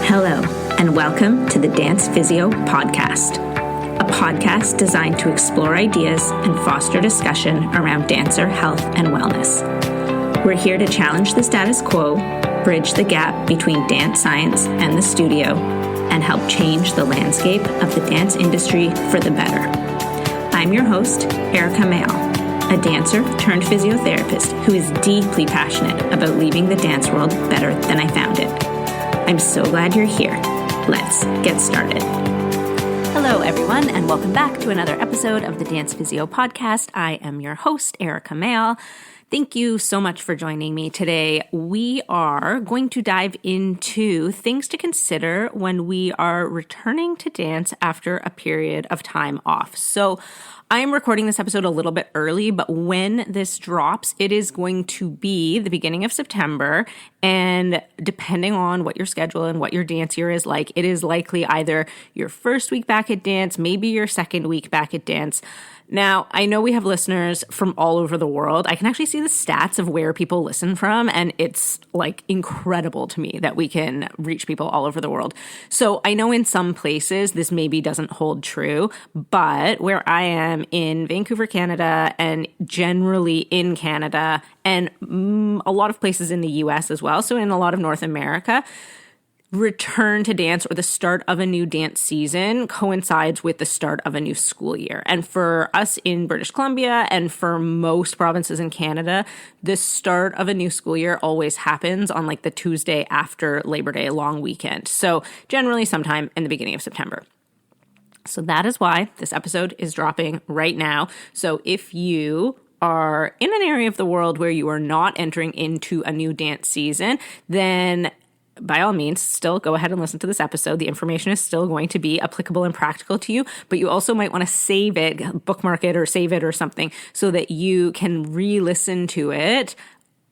Hello, and welcome to the Dance Physio Podcast, a podcast designed to explore ideas and foster discussion around dancer health and wellness. We're here to challenge the status quo, bridge the gap between dance science and the studio, and help change the landscape of the dance industry for the better. I'm your host, Erika Mayall, a dancer turned physiotherapist who is deeply passionate about leaving the dance world better than I found it. I'm so glad you're here. Let's get started. Hello, everyone, and welcome back to another episode of the Dance Physio Podcast. I am your host, Erika Mayall. Thank you so much for joining me today. We are going to dive into things to consider when we are returning to dance after a period of time off. So I am recording this episode a little bit early, but when this drops, it is going to be the beginning of September. And depending on what your schedule and what your dance year is like, it is likely either your first week back at dance, maybe your second week back at dance. Now, I know we have listeners from all over the world. I can actually see the stats of where people listen from, and it's like incredible to me that we can reach people all over the world. So I know in some places this maybe doesn't hold true, but where I am in Vancouver, Canada, and generally in Canada, and a lot of places in the US as well, so in a lot of North America, return to dance or the start of a new dance season coincides with the start of a new school year. And for us in British Columbia and for most provinces in Canada, the start of a new school year always happens on like the Tuesday after Labor Day long weekend. So generally sometime in the beginning of September. So that is why this episode is dropping right now. So if you are in an area of the world where you are not entering into a new dance season, then by all means, still go ahead and listen to this episode. The information is still going to be applicable and practical to you, but you also might want to save it, bookmark it or save it or something so that you can re-listen to it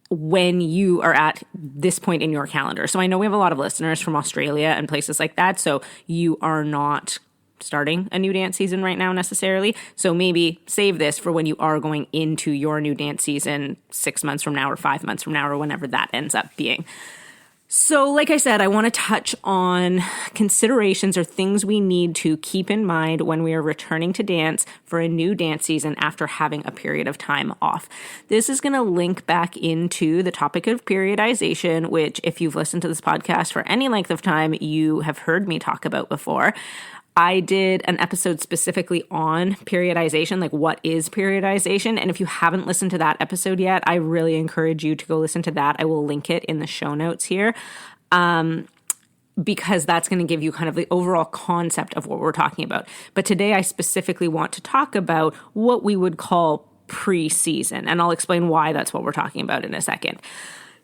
when you are at this point in your calendar. So I know we have a lot of listeners from Australia and places like that, so you are not starting a new dance season right now necessarily. So maybe save this for when you are going into your new dance season 6 months from now or 5 months from now or whenever that ends up being. So like I said, I want to touch on considerations or things we need to keep in mind when we are returning to dance for a new dance season after having a period of time off. This is going to link back into the topic of periodization, which if you've listened to this podcast for any length of time, you have heard me talk about before. I did an episode specifically on periodization, like what is periodization? And if you haven't listened to that episode yet, I really encourage you to go listen to that. I will link it in the show notes here because that's going to give you kind of the overall concept of what we're talking about. But today I specifically want to talk about what we would call pre-season, and I'll explain why that's what we're talking about in a second.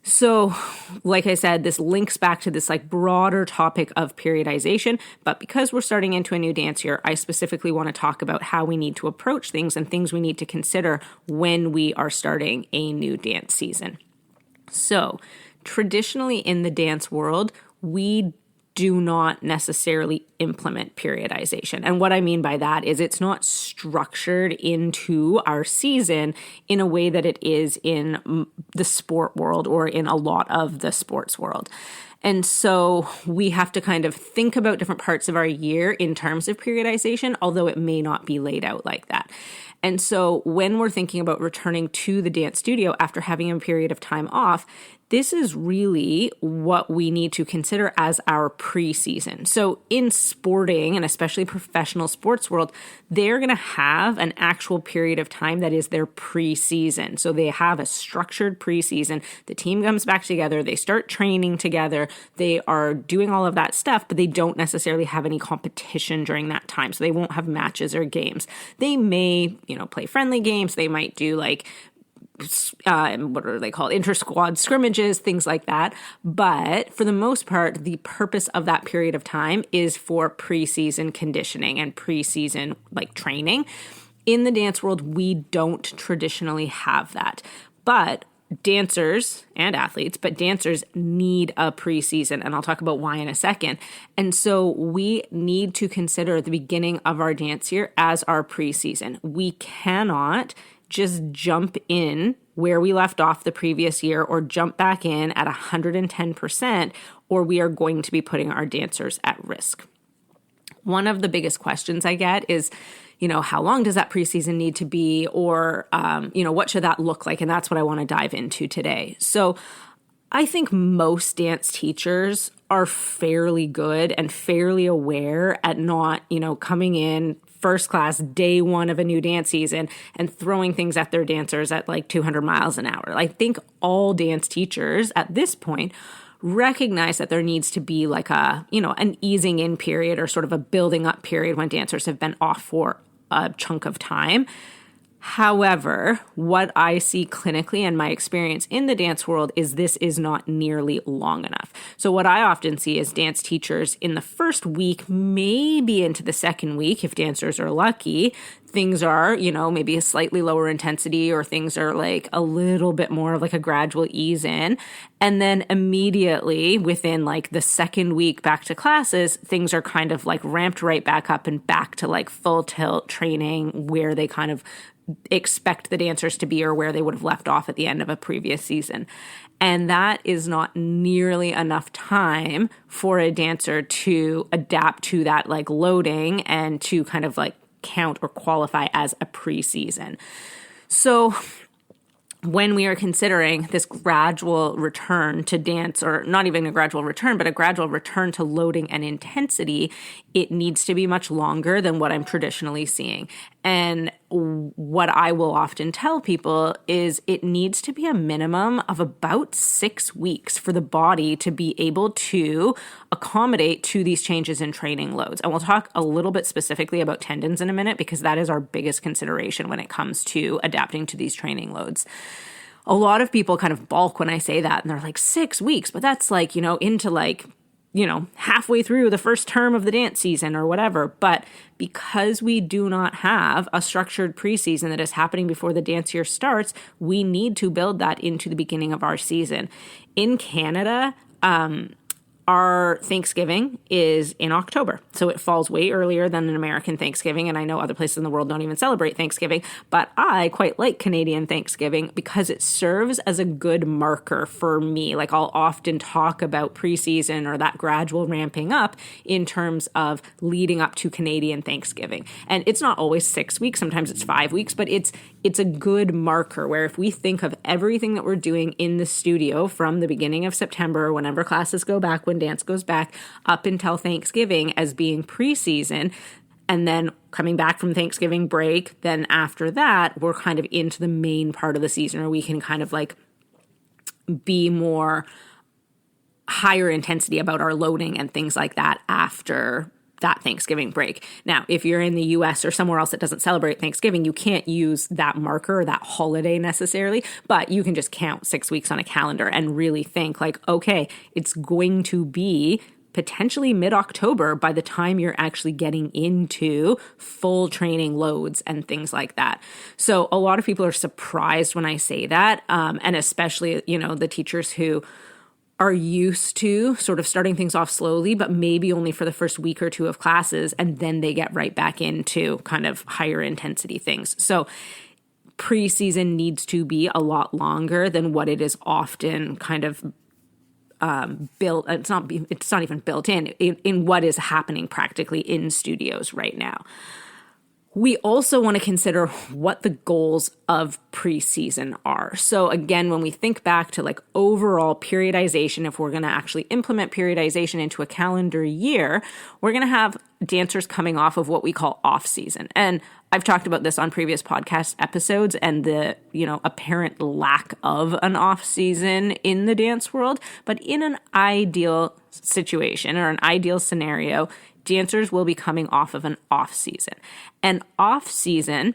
So, like I said, this links back to this like broader topic of periodization, but because we're starting into a new dance year, I specifically want to talk about how we need to approach things and things we need to consider when we are starting a new dance season. So, traditionally in the dance world, we do not necessarily implement periodization. And what I mean by that is it's not structured into our season in a way that it is in the sport world or in a lot of the sports world. And so we have to kind of think about different parts of our year in terms of periodization, although it may not be laid out like that. And so when we're thinking about returning to the dance studio after having a period of time off, this is really what we need to consider as our pre-season. So in sporting, and especially professional sports world, they're going to have an actual period of time that is their pre-season. So they have a structured pre-season. The team comes back together. They start training together. They are doing all of that stuff, but they don't necessarily have any competition during that time. So they won't have matches or games. They may, play friendly games. They might do like what are they called? Inter-squad scrimmages, things like that. But for the most part, the purpose of that period of time is for preseason conditioning and preseason like training. In the dance world, we don't traditionally have that. But dancers and athletes, but dancers need a preseason, and I'll talk about why in a second. And so we need to consider the beginning of our dance year as our preseason. We cannot just jump in where we left off the previous year or jump back in at 110%, or we are going to be putting our dancers at risk. One of the biggest questions I get is, how long does that preseason need to be? Or, what should that look like? And that's what I want to dive into today. So I think most dance teachers are fairly good and fairly aware at not, coming in first class day one of a new dance season and throwing things at their dancers at like 200 miles an hour. I think all dance teachers at this point recognize that there needs to be like an easing in period or sort of a building up period when dancers have been off for a chunk of time. However, what I see clinically and my experience in the dance world is this is not nearly long enough. So what I often see is dance teachers in the first week, maybe into the second week, if dancers are lucky, things are, maybe a slightly lower intensity, or things are like a little bit more of like a gradual ease in. And then immediately within like the second week back to classes, things are kind of like ramped right back up and back to like full tilt training where they kind of expect the dancers to be or where they would have left off at the end of a previous season. And that is not nearly enough time for a dancer to adapt to that like loading and to kind of like count or qualify as a preseason. So when we are considering this gradual return to dance, or not even a gradual return, but a gradual return to loading and intensity, it needs to be much longer than what I'm traditionally seeing. And what I will often tell people is it needs to be a minimum of about 6 weeks for the body to be able to accommodate to these changes in training loads. And we'll talk a little bit specifically about tendons in a minute, because that is our biggest consideration when it comes to adapting to these training loads. A lot of people kind of balk when I say that, and they're like, 6 weeks, but that's like, into like, halfway through the first term of the dance season or whatever. But because we do not have a structured preseason that is happening before the dance year starts, we need to build that into the beginning of our season. In Canada, our Thanksgiving is in October, so it falls way earlier than an American Thanksgiving, and I know other places in the world don't even celebrate Thanksgiving, but I quite like Canadian Thanksgiving because it serves as a good marker for me. Like, I'll often talk about preseason or that gradual ramping up in terms of leading up to Canadian Thanksgiving. And it's not always 6 weeks, sometimes it's 5 weeks, but it's a good marker where if we think of everything that we're doing in the studio from the beginning of September, whenever classes go back, when dance goes back, up until Thanksgiving as being preseason, and then coming back from Thanksgiving break, then after that, we're kind of into the main part of the season, or we can kind of like be more higher intensity about our loading and things like that after that Thanksgiving break. Now, if you're in the US or somewhere else that doesn't celebrate Thanksgiving, you can't use that marker or that holiday necessarily, but you can just count 6 weeks on a calendar and really think like, okay, it's going to be potentially mid-October by the time you're actually getting into full training loads and things like that. So a lot of people are surprised when I say that, and especially, the teachers who are used to sort of starting things off slowly, but maybe only for the first week or two of classes, and then they get right back into kind of higher intensity things. So preseason needs to be a lot longer than what it is often kind of built. It's not even built in what is happening practically in studios right now. We also want to consider what the goals of preseason are. So again, when we think back to like overall periodization, if we're going to actually implement periodization into a calendar year, we're going to have dancers coming off of what we call off season. And I've talked about this on previous podcast episodes and the, apparent lack of an off season in the dance world. But in an ideal situation or an ideal scenario, dancers will be coming off of an off season. An off season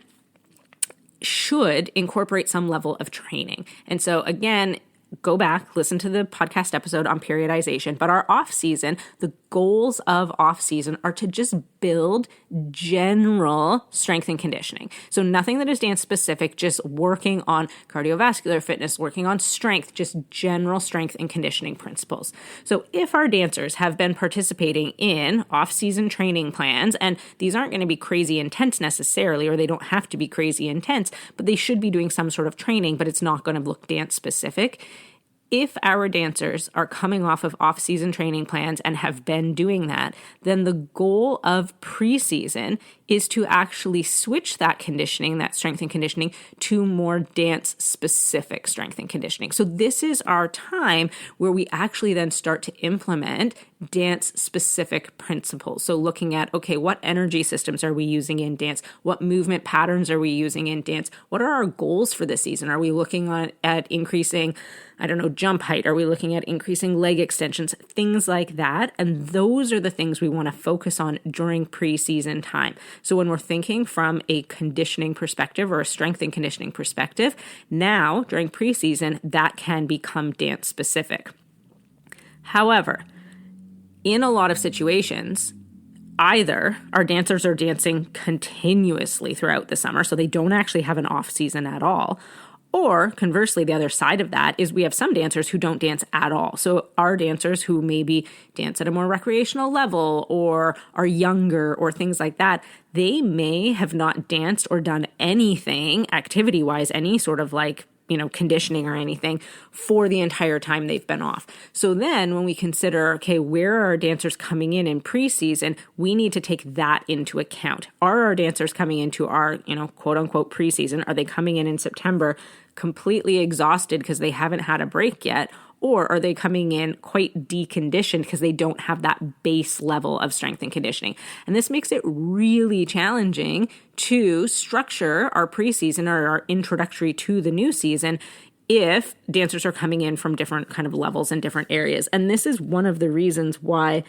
should incorporate some level of training. And so again, go back, listen to the podcast episode on periodization. But our off season, the goals of off season are to just build general strength and conditioning. So nothing that is dance specific, just working on cardiovascular fitness, working on strength, just general strength and conditioning principles. So if our dancers have been participating in off season training plans, and these aren't going to be crazy intense necessarily, or they don't have to be crazy intense, but they should be doing some sort of training, but it's not going to look dance specific. If our dancers are coming off of off-season training plans and have been doing that, then the goal of preseason is to actually switch that conditioning, that strength and conditioning, to more dance-specific strength and conditioning. So this is our time where we actually then start to implement dance-specific principles. So looking at, okay, what energy systems are we using in dance? What movement patterns are we using in dance? What are our goals for the season? Are we looking at increasing, jump height? Are we looking at increasing leg extensions? Things like that. And those are the things we want to focus on during preseason time. So when we're thinking from a conditioning perspective or a strength and conditioning perspective, now during preseason, that can become dance specific. However, in a lot of situations, either our dancers are dancing continuously throughout the summer, so they don't actually have an off season at all. Or conversely, the other side of that is we have some dancers who don't dance at all. So our dancers who maybe dance at a more recreational level or are younger or things like that, they may have not danced or done anything activity-wise, any sort of conditioning or anything for the entire time they've been off. So then when we consider, okay, where are our dancers coming in preseason, we need to take that into account. Are our dancers coming into our, quote unquote preseason? Are they coming in September completely exhausted because they haven't had a break yet? Or are they coming in quite deconditioned because they don't have that base level of strength and conditioning? And this makes it really challenging to structure our preseason or our introductory to the new season if dancers are coming in from different kind of levels and different areas. And this is one of the reasons why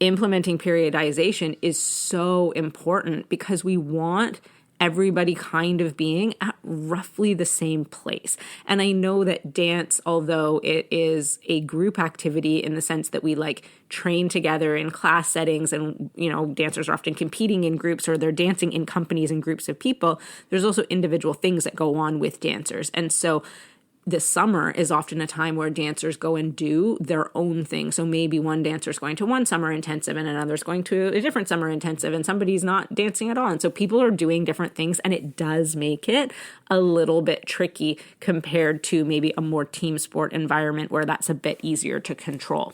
implementing periodization is so important, because we want everybody kind of being at roughly the same place. And I know that dance, although it is a group activity in the sense that we train together in class settings and, dancers are often competing in groups or they're dancing in companies and groups of people, there's also individual things that go on with dancers. And so the summer is often a time where dancers go and do their own thing. So maybe one dancer's going to one summer intensive and another's going to a different summer intensive and somebody's not dancing at all. And so people are doing different things, and it does make it a little bit tricky compared to maybe a more team sport environment where that's a bit easier to control.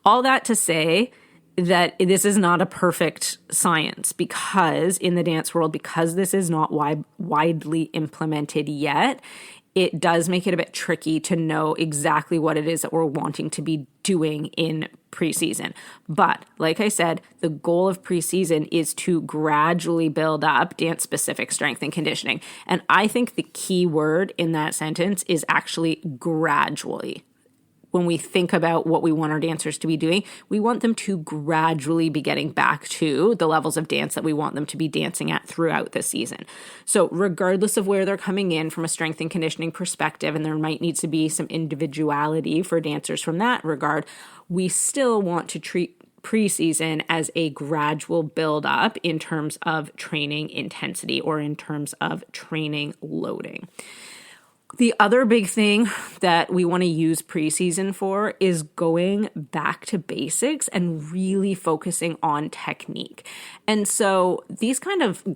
All that to say that this is not a perfect science, because in the dance world, because this is not widely implemented yet, it does make it a bit tricky to know exactly what it is that we're wanting to be doing in preseason. But like I said, the goal of preseason is to gradually build up dance-specific strength and conditioning. And I think the key word in that sentence is actually gradually. When we think about what we want our dancers to be doing, we want them to gradually be getting back to the levels of dance that we want them to be dancing at throughout the season. So regardless of where they're coming in from a strength and conditioning perspective, and there might need to be some individuality for dancers from that regard, we still want to treat preseason as a gradual build up in terms of training intensity or in terms of training loading. The other big thing that we want to use preseason for is going back to basics and really focusing on technique. And so these kind of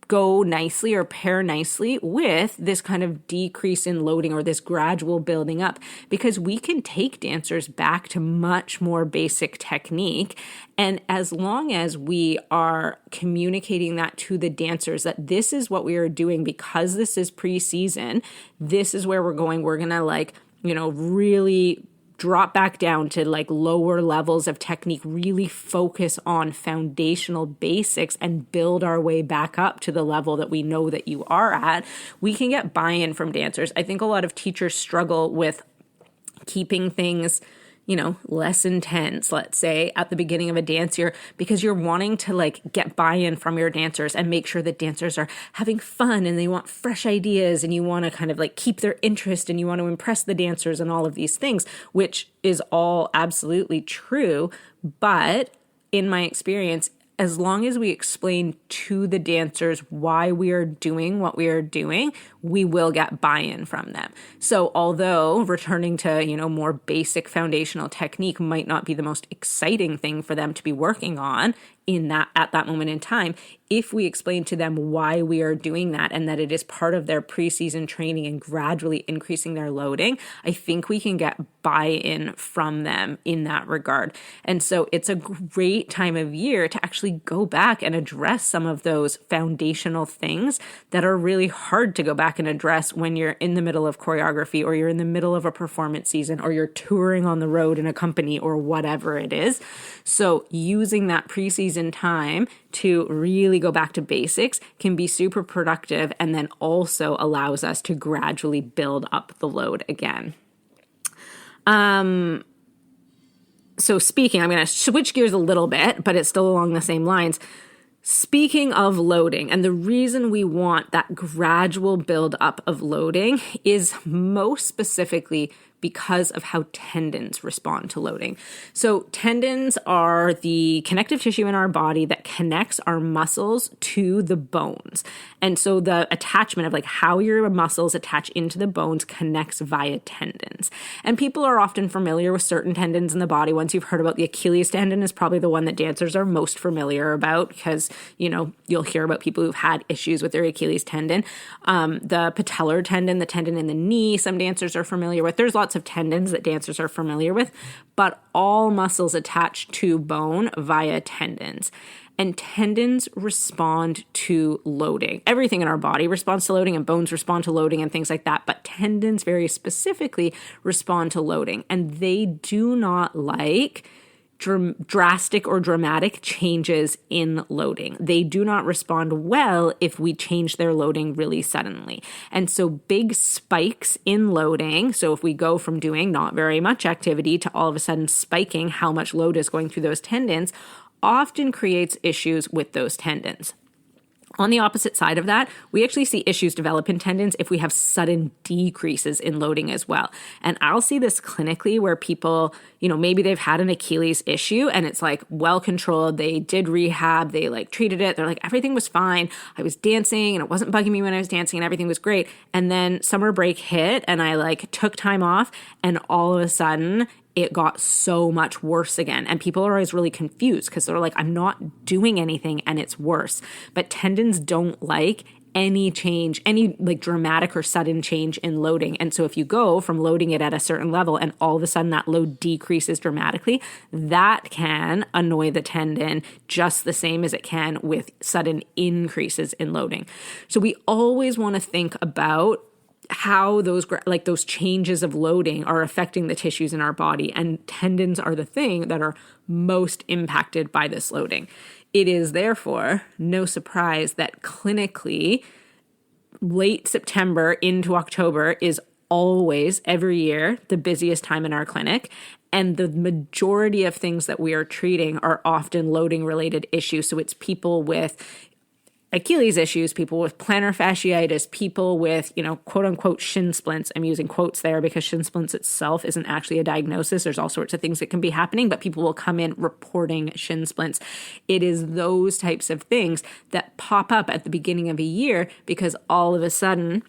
go nicely or pair nicely with this kind of decrease in loading or this gradual building up, because we can take dancers back to much more basic technique. And as long as we are communicating that to the dancers, that this is what we are doing because this is preseason, this is where we're going. We're going to really drop back down to lower levels of technique, really focus on foundational basics and build our way back up to the level that we know that you are at, we can get buy-in from dancers. I think a lot of teachers struggle with keeping things less intense, let's say, at the beginning of a dance year, because you're wanting to like get buy-in from your dancers and make sure that dancers are having fun and they want fresh ideas and you want to kind of like keep their interest and you want to impress the dancers and all of these things, which is all absolutely true. But in my experience, as long as we explain to the dancers why we are doing what we are doing, we will get buy-in from them. So although returning to, more basic foundational technique might not be the most exciting thing for them to be working on at that moment in time, if we explain to them why we are doing that and that it is part of their preseason training and gradually increasing their loading, I think we can get buy-in from them in that regard. And so it's a great time of year to actually go back and address some of those foundational things that are really hard to go back and address when you're in the middle of choreography or you're in the middle of a performance season or you're touring on the road in a company or whatever it is. So using that preseason time to really go back to basics can be super productive and then also allows us to gradually build up the load again. So speaking, I'm going to switch gears a little bit, but it's still along the same lines. Speaking of loading, and the reason we want that gradual build up of loading is most specifically because of how tendons respond to loading. So tendons are the connective tissue in our body that connects our muscles to the bones. And so the attachment of like how your muscles attach into the bones connects via tendons. And people are often familiar with certain tendons in the body. Once you've heard about the Achilles tendon is probably the one that dancers are most familiar about because, you'll hear about people who've had issues with their Achilles tendon. The patellar tendon, the tendon in the knee, some dancers are familiar with. There's lots of tendons that dancers are familiar with, but all muscles attach to bone via tendons. And tendons respond to loading. Everything in our body responds to loading and bones respond to loading and things like that. But tendons very specifically respond to loading. And they do not like drastic or dramatic changes in loading. They do not respond well if we change their loading really suddenly. And so big spikes in loading, so if we go from doing not very much activity to all of a sudden spiking how much load is going through those tendons, often creates issues with those tendons. On the opposite side of that, we actually see issues develop in tendons if we have sudden decreases in loading as well. And I'll see this clinically where people, maybe they've had an Achilles issue and it's like well controlled. They did rehab, they like treated it. They're like, everything was fine. I was dancing and it wasn't bugging me when I was dancing and everything was great. And then summer break hit and I like took time off and all of a sudden it got so much worse again. And people are always really confused because they're like, I'm not doing anything and it's worse. But tendons don't like any change, any like dramatic or sudden change in loading. And so if you go from loading it at a certain level and all of a sudden that load decreases dramatically, that can annoy the tendon just the same as it can with sudden increases in loading. So we always want to think about how those changes of loading are affecting the tissues in our body, and tendons are the thing that are most impacted by this loading. It is therefore no surprise that clinically late September into October is always every year the busiest time in our clinic. And the majority of things that we are treating are often loading related issues. So it's people with Achilles issues, people with plantar fasciitis, people with, quote unquote shin splints. I'm using quotes there because shin splints itself isn't actually a diagnosis. There's all sorts of things that can be happening, but people will come in reporting shin splints. It is those types of things that pop up at the beginning of a year because all of a sudden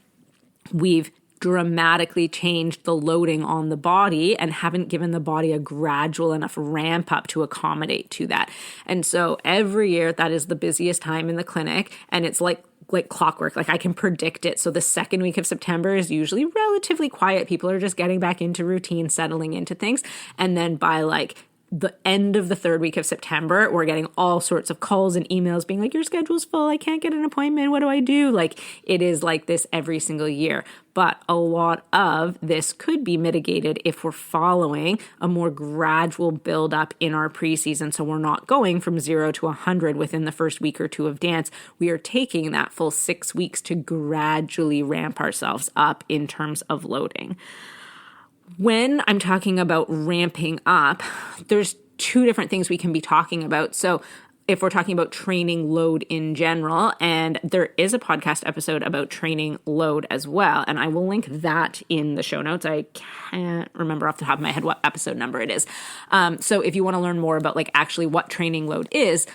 we've dramatically changed the loading on the body and haven't given the body a gradual enough ramp up to accommodate to that. And so every year that is the busiest time in the clinic, and it's like clockwork. Like I can predict it. So the second week of September is usually relatively quiet. People are just getting back into routine, settling into things. And then by like the end of the third week of September, we're getting all sorts of calls and emails being like, your schedule's full. I can't get an appointment. What do I do? Like it is like this every single year. But a lot of this could be mitigated if we're following a more gradual build up in our preseason. So we're not going from 0 to 100 within the first week or two of dance. We are taking that full 6 weeks to gradually ramp ourselves up in terms of loading. when I'm talking about ramping up, there's two different things we can be talking about. So if we're talking about training load in general, and there is a podcast episode about training load as well, and I will link that in the show notes. I can't remember off the top of my head what episode number it is. So if you want to learn more about like actually what training load is,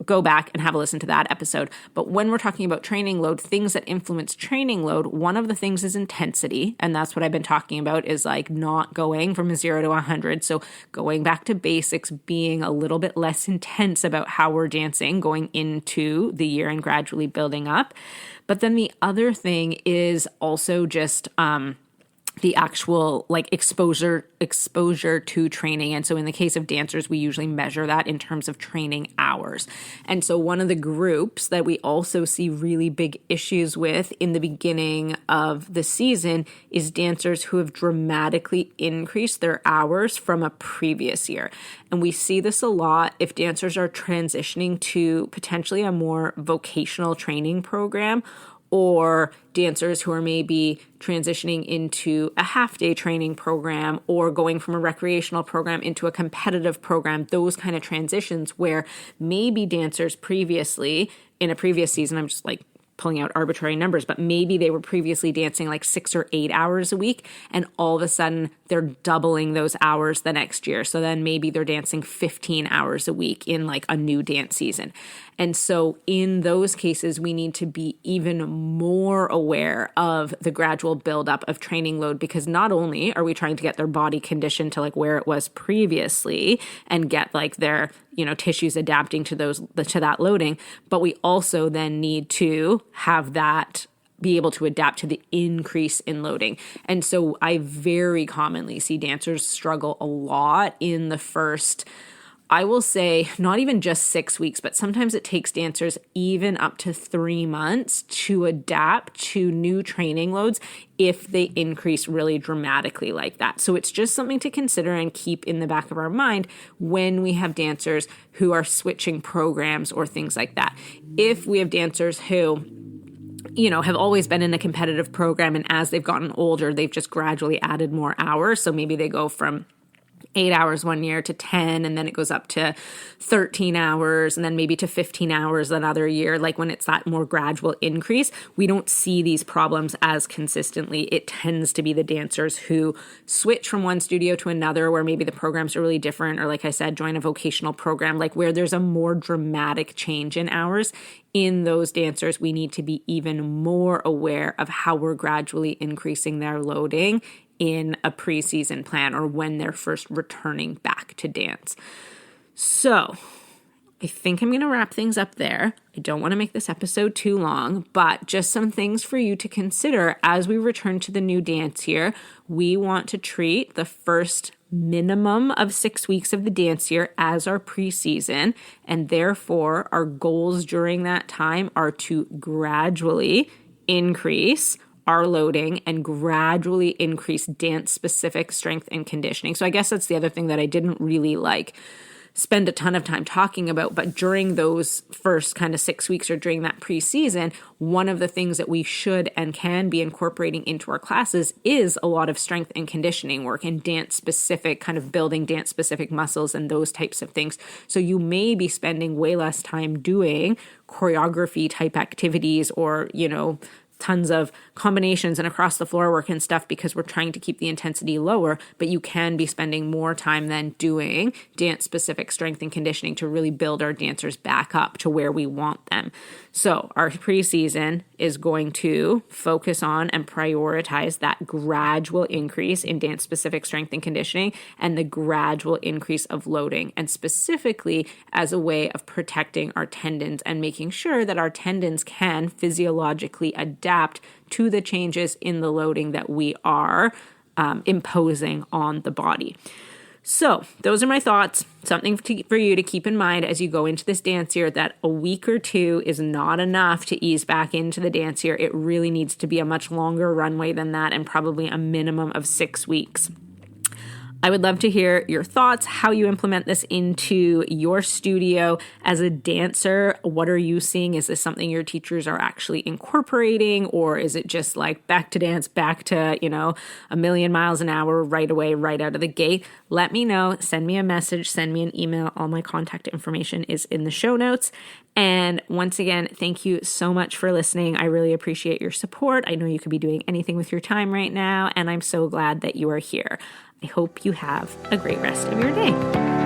go back and have a listen to that episode. But when we're talking about training load, things that influence training load, one of the things is intensity. And that's what I've been talking about, is like not going from 0 to 100. So going back to basics, being a little bit less intense about how we're dancing going into the year and gradually building up. But then the other thing is also just, the actual like exposure to training. And so in the case of dancers, we usually measure that in terms of training hours. And so one of the groups that we also see really big issues with in the beginning of the season is dancers who have dramatically increased their hours from a previous year. And we see this a lot if dancers are transitioning to potentially a more vocational training program, or dancers who are maybe transitioning into a half-day training program or going from a recreational program into a competitive program, those kind of transitions where maybe dancers previously, in a previous season, I'm just like pulling out arbitrary numbers, but maybe they were previously dancing like 6 or 8 hours a week, and all of a sudden they're doubling those hours the next year. So then maybe they're dancing 15 hours a week in like a new dance season. And so in those cases, we need to be even more aware of the gradual buildup of training load, because not only are we trying to get their body conditioned to like where it was previously and get like their, tissues adapting to that loading, but we also then need to have that be able to adapt to the increase in loading. And so I very commonly see dancers struggle a lot in the first, I will say, not even just 6 weeks, but sometimes it takes dancers even up to 3 months to adapt to new training loads if they increase really dramatically like that. So it's just something to consider and keep in the back of our mind when we have dancers who are switching programs or things like that. If we have dancers who have always been in a competitive program, and as they've gotten older, they've just gradually added more hours. So maybe they go from 8 hours one year to 10, and then it goes up to 13 hours, and then maybe to 15 hours another year. Like when it's that more gradual increase, we don't see these problems as consistently. It tends to be the dancers who switch from one studio to another, where maybe the programs are really different, or like I said, join a vocational program, like where there's a more dramatic change in hours. In those dancers, we need to be even more aware of how we're gradually increasing their loading in a preseason plan or when they're first returning back to dance. So I think I'm going to wrap things up there. I don't want to make this episode too long, but just some things for you to consider as we return to the new dance year. We want to treat the first minimum of 6 weeks of the dance year as our preseason, and therefore our goals during that time are to gradually increase our loading and gradually increase dance-specific strength and conditioning. So I guess that's the other thing that I didn't really spend a ton of time talking about, but during those first kind of 6 weeks or during that preseason, one of the things that we should and can be incorporating into our classes is a lot of strength and conditioning work and dance-specific, kind of building dance-specific muscles and those types of things. So you may be spending way less time doing choreography type activities or, tons of combinations and across the floor work and stuff because we're trying to keep the intensity lower, but you can be spending more time than doing dance-specific strength and conditioning to really build our dancers back up to where we want them. So our preseason is going to focus on and prioritize that gradual increase in dance-specific strength and conditioning and the gradual increase of loading, and specifically as a way of protecting our tendons and making sure that our tendons can physiologically adapt to the changes in the loading that we are imposing on the body. So those are my thoughts, something for you to keep in mind as you go into this dance year, that a week or two is not enough to ease back into the dance year. It really needs to be a much longer runway than that, and probably a minimum of 6 weeks. I would love to hear your thoughts, how you implement this into your studio as a dancer. What are you seeing? Is this something your teachers are actually incorporating, or is it just like back to dance, back to, a million miles an hour right away, right out of the gate? Let me know. Send me a message, send me an email. All my contact information is in the show notes. And once again, thank you so much for listening. I really appreciate your support. I know you could be doing anything with your time right now, and I'm so glad that you are here. I hope you have a great rest of your day.